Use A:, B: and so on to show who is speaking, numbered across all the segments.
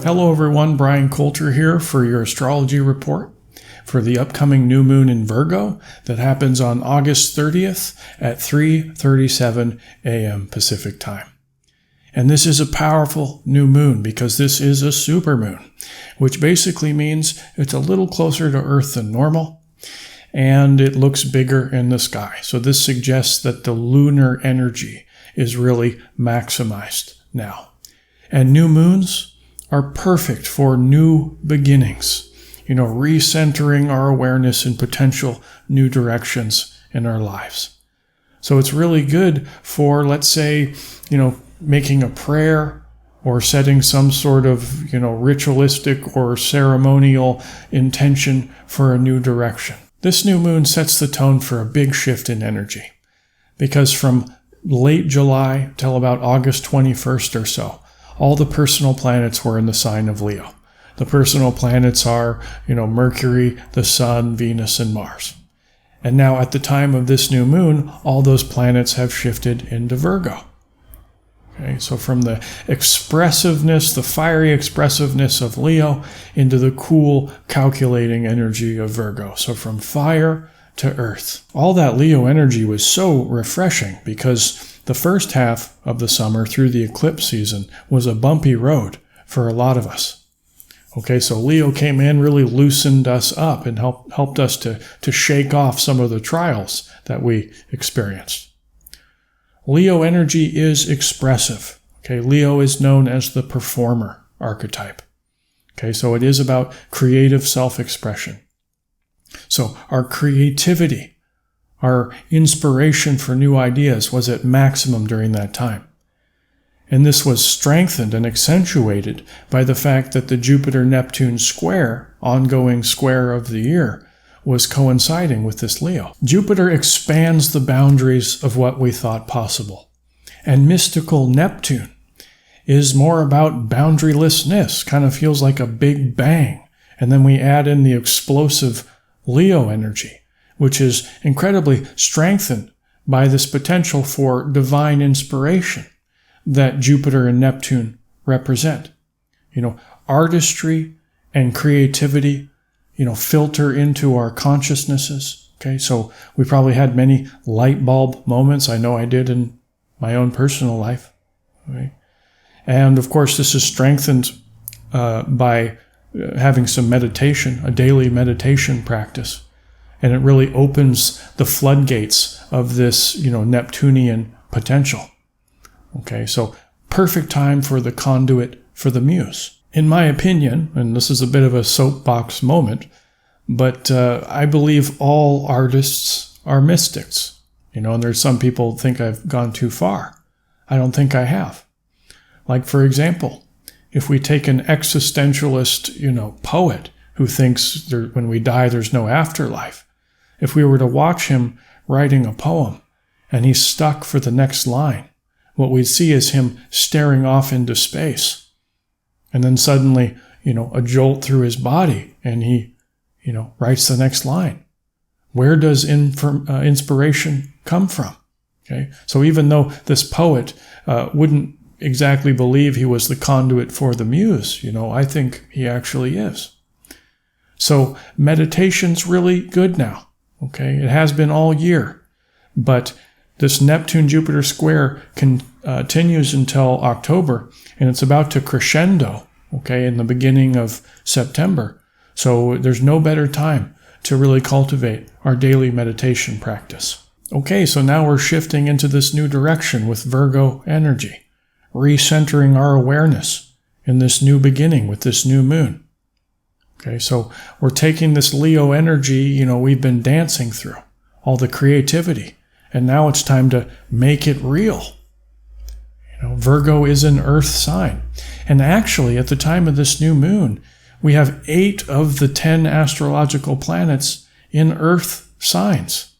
A: Hello everyone, Brian Coulter here for your astrology report for the upcoming new moon in Virgo that happens on August 30th at 3:37 a.m. Pacific time. And this is a powerful new moon because this is a supermoon, which basically means it's a little closer to Earth than normal and it looks bigger in the sky. So this suggests that the lunar energy is really maximized now. And new moons are perfect for new beginnings, recentering our awareness in potential new directions in our lives. So it's really good for, let's say, making a prayer or setting some sort of, ritualistic or ceremonial intention for a new direction. This new moon sets the tone for a big shift in energy because from late July till about August 21st or so, all the personal planets were in the sign of Leo. The personal planets are, Mercury, the Sun, Venus, and Mars. And now at the time of this new moon, all those planets have shifted into Virgo. Okay, so from the expressiveness, the fiery expressiveness of Leo into the cool, calculating energy of Virgo. So from fire to earth. All that Leo energy was so refreshing because the first half of the summer through the eclipse season was a bumpy road for a lot of us. Okay, so Leo came in, really loosened us up and helped us to shake off some of the trials that we experienced. Leo energy is expressive. Okay, Leo is known as the performer archetype. Okay, so it is about creative self-expression. So our creativity, our inspiration for new ideas was at maximum during that time. And this was strengthened and accentuated by the fact that the Jupiter-Neptune square, ongoing square of the year, was coinciding with this Leo. Jupiter expands the boundaries of what we thought possible. And mystical Neptune is more about boundarylessness, kind of feels like a big bang. And then we add in the explosive Leo energy, which is incredibly strengthened by this potential for divine inspiration that Jupiter and Neptune represent. Artistry and creativity, filter into our consciousnesses. Okay, so we probably had many light bulb moments. I know I did in my own personal life. Okay? And of course, this is strengthened by having some meditation, a daily meditation practice. And it really opens the floodgates of this, Neptunian potential. Okay, so perfect time for the conduit for the muse. In my opinion, and this is a bit of a soapbox moment, but I believe all artists are mystics. And there's some people think I've gone too far. I don't think I have. Like, for example, if we take an existentialist, poet who thinks when we die there's no afterlife, if we were to watch him writing a poem and he's stuck for the next line, what we'd see is him staring off into space. And then suddenly, a jolt through his body and he, writes the next line. Where does inspiration come from? Okay. So even though this poet wouldn't exactly believe he was the conduit for the muse, I think he actually is. So meditation's really good now. Okay, it has been all year, but this Neptune-Jupiter square continues until October, and it's about to crescendo, in the beginning of September. So there's no better time to really cultivate our daily meditation practice. Okay, so now we're shifting into this new direction with Virgo energy, recentering our awareness in this new beginning with this new moon. Okay, so we're taking this Leo energy, we've been dancing through, all the creativity, and now it's time to make it real. Virgo is an earth sign. And actually, at the time of this new moon, we have 8 of the 10 astrological planets in earth signs.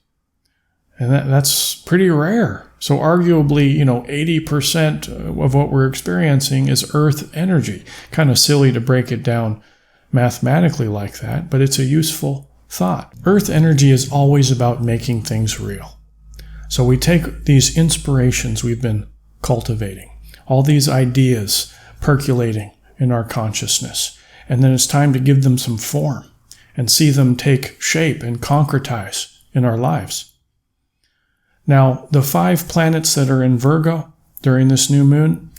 A: And that's pretty rare. So arguably, 80% of what we're experiencing is earth energy. Kind of silly to break it down mathematically like that, but it's a useful thought. Earth energy is always about making things real. So we take these inspirations we've been cultivating, all these ideas percolating in our consciousness. And then it's time to give them some form and see them take shape and concretize in our lives. Now, the 5 planets that are in Virgo during this new moon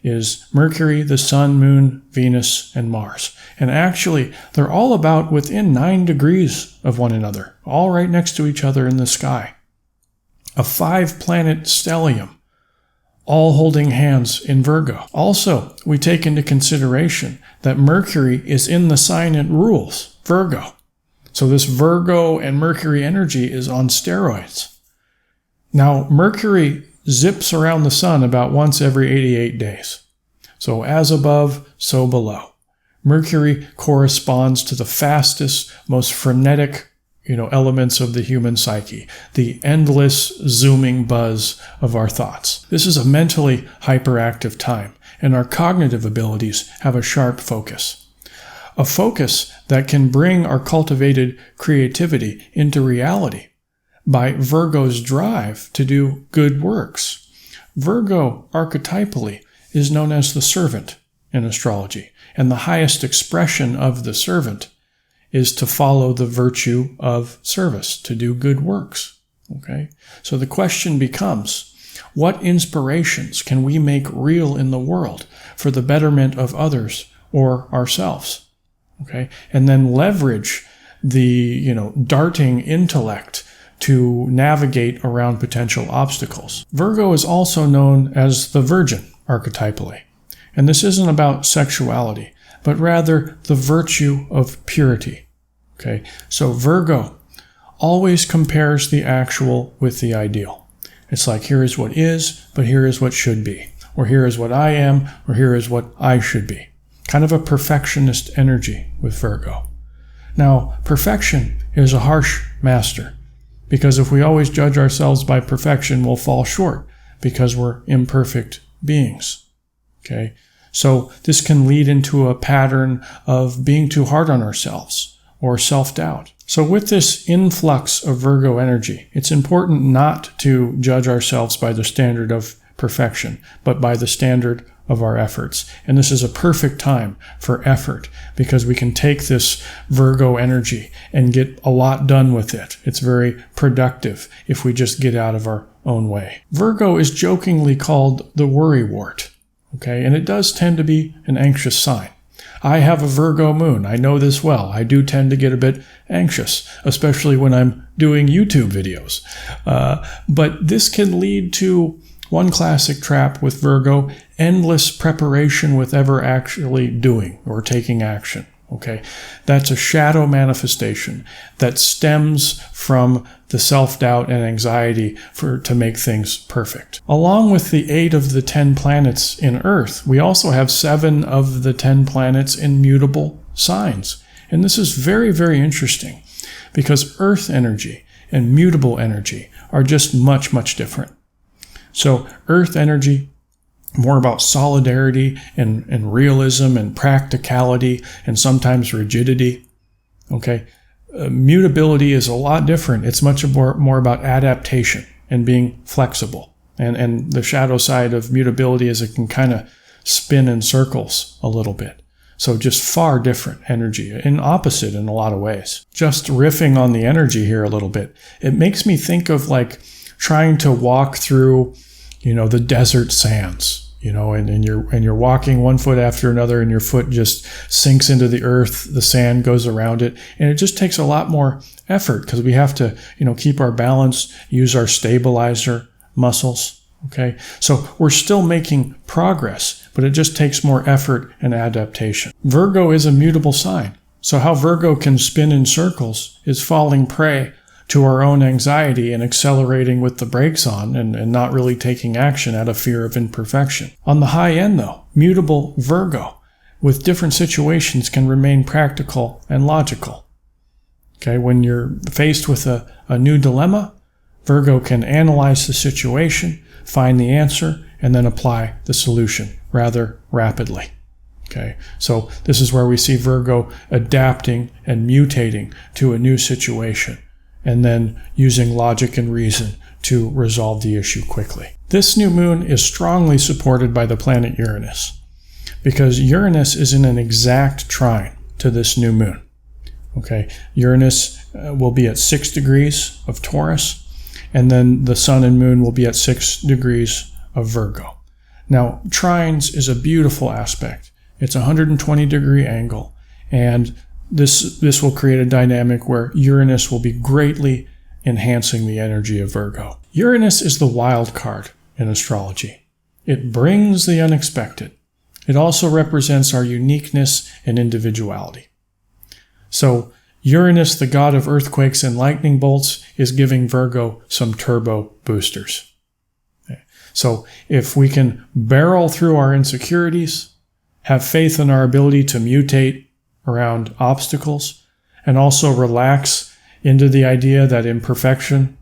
A: is Mercury, the Sun, Moon, Venus, and Mars. And actually, they're all about within 9 degrees of one another, all right next to each other in the sky. A 5-planet stellium, all holding hands in Virgo. Also, we take into consideration that Mercury is in the sign it rules, Virgo. So this Virgo and Mercury energy is on steroids. Now, Mercury zips around the sun about once every 88 days. So as above, so below. Mercury corresponds to the fastest, most frenetic, elements of the human psyche, the endless zooming buzz of our thoughts. This is a mentally hyperactive time, and our cognitive abilities have a sharp focus. A focus that can bring our cultivated creativity into reality by Virgo's drive to do good works. Virgo, archetypally, is known as the servant in astrology, and the highest expression of the servant is to follow the virtue of service, to do good works. Okay? So the question becomes, what inspirations can we make real in the world for the betterment of others or ourselves? Okay? And then leverage the, darting intellect to navigate around potential obstacles. Virgo is also known as the Virgin, archetypally. And this isn't about sexuality, but rather the virtue of purity. Okay, so Virgo always compares the actual with the ideal. It's like, here is what is, but here is what should be. Or here is what I am, or here is what I should be. Kind of a perfectionist energy with Virgo. Now, perfection is a harsh master, because if we always judge ourselves by perfection, we'll fall short, because we're imperfect beings. Okay? So this can lead into a pattern of being too hard on ourselves or self-doubt. So with this influx of Virgo energy, it's important not to judge ourselves by the standard of perfection, but by the standard of our efforts. And this is a perfect time for effort because we can take this Virgo energy and get a lot done with it. It's very productive if we just get out of our own way. Virgo is jokingly called the worrywart. Okay, and it does tend to be an anxious sign. I have a Virgo moon. I know this well. I do tend to get a bit anxious, especially when I'm doing YouTube videos. But this can lead to one classic trap with Virgo, endless preparation with ever actually doing or taking action. Okay, that's a shadow manifestation that stems from the self-doubt and anxiety to make things perfect. Along with the 8 of the 10 planets in Earth, we also have 7 of the 10 planets in mutable signs. And this is very, very interesting because Earth energy and mutable energy are just much, much different. So Earth energy, more about solidarity and realism and practicality and sometimes rigidity. Okay, mutability is a lot different. It's much more about adaptation and being flexible. And the shadow side of mutability is it can kind of spin in circles a little bit. So just far different energy and opposite in a lot of ways. Just riffing on the energy here a little bit, it makes me think of like trying to walk through the desert sands, and you're walking one foot after another and your foot just sinks into the earth, the sand goes around it, and it just takes a lot more effort because we have to, keep our balance, use our stabilizer muscles, okay? So we're still making progress, but it just takes more effort and adaptation. Virgo is a mutable sign. So how Virgo can spin in circles is falling prey to our own anxiety and accelerating with the brakes on and not really taking action out of fear of imperfection. On the high end, though, mutable Virgo with different situations can remain practical and logical. Okay, when you're faced with a new dilemma, Virgo can analyze the situation, find the answer, and then apply the solution rather rapidly. Okay, so this is where we see Virgo adapting and mutating to a new situation, and then using logic and reason to resolve the issue quickly. This new moon is strongly supported by the planet Uranus. because Uranus is in an exact trine to this new moon. Okay, Uranus will be at 6 degrees of Taurus, and then the sun and moon will be at 6 degrees of Virgo. Now, trines is a beautiful aspect. It's a 120-degree angle, and this will create a dynamic where Uranus will be greatly enhancing the energy of Virgo. Uranus is the wild card in astrology. It brings the unexpected. It also represents our uniqueness and individuality. So Uranus, the god of earthquakes and lightning bolts, is giving Virgo some turbo boosters. So if we can barrel through our insecurities, have faith in our ability to mutate around obstacles, and also relax into the idea that imperfection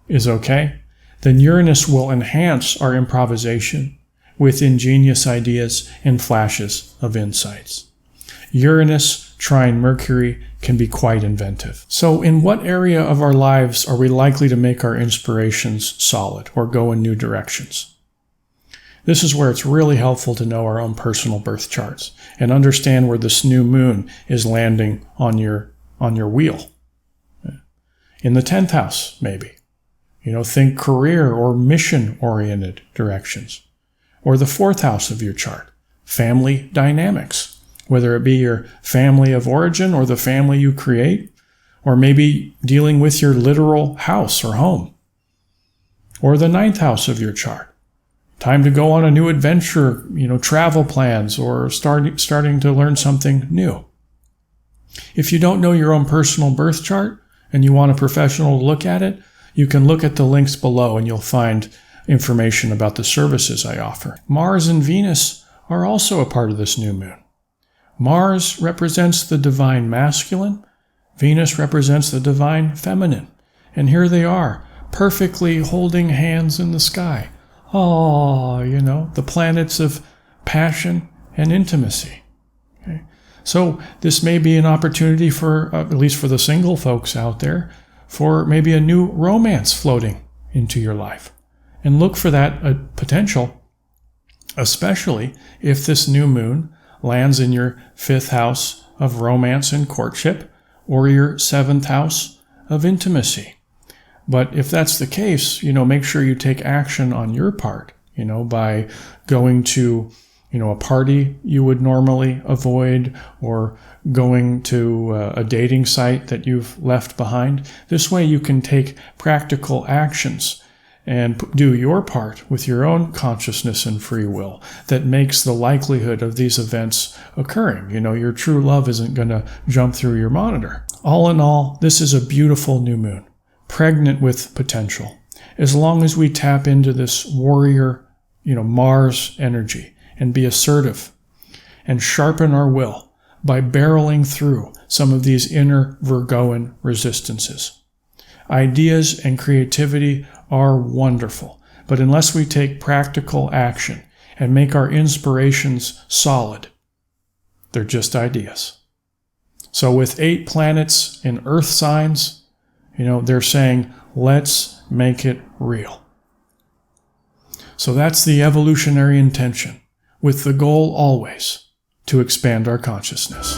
A: is okay, then Uranus will enhance our improvisation with ingenious ideas and flashes of insights. Uranus trine Mercury can be quite inventive. So in what area of our lives are we likely to make our inspirations solid or go in new directions? This is where it's really helpful to know our own personal birth charts and understand where this new moon is landing on your wheel. In the 10th house, maybe. Think career or mission-oriented directions. Or the 4th house of your chart, family dynamics, whether it be your family of origin or the family you create, or maybe dealing with your literal house or home. Or the 9th house of your chart. Time to go on a new adventure, travel plans, or starting to learn something new. If you don't know your own personal birth chart and you want a professional to look at it, you can look at the links below and you'll find information about the services I offer. Mars and Venus are also a part of this new moon. Mars represents the divine masculine. Venus represents the divine feminine. And here they are, perfectly holding hands in the sky. Oh, the planets of passion and intimacy. Okay? So this may be an opportunity for, at least for the single folks out there, for maybe a new romance floating into your life. And look for that potential, especially if this new moon lands in your 5th house of romance and courtship or your 7th house of intimacy. But if that's the case, make sure you take action on your part, by going to, a party you would normally avoid, or going to a dating site that you've left behind. This way you can take practical actions and do your part with your own consciousness and free will that makes the likelihood of these events occurring. Your true love isn't going to jump through your monitor. All in all, this is a beautiful new moon, pregnant with potential. As long as we tap into this warrior, Mars energy and be assertive and sharpen our will by barreling through some of these inner Virgoan resistances. Ideas and creativity are wonderful, but unless we take practical action and make our inspirations solid, they're just ideas. So with 8 planets in Earth signs, they're saying, let's make it real. So that's the evolutionary intention, with the goal always to expand our consciousness.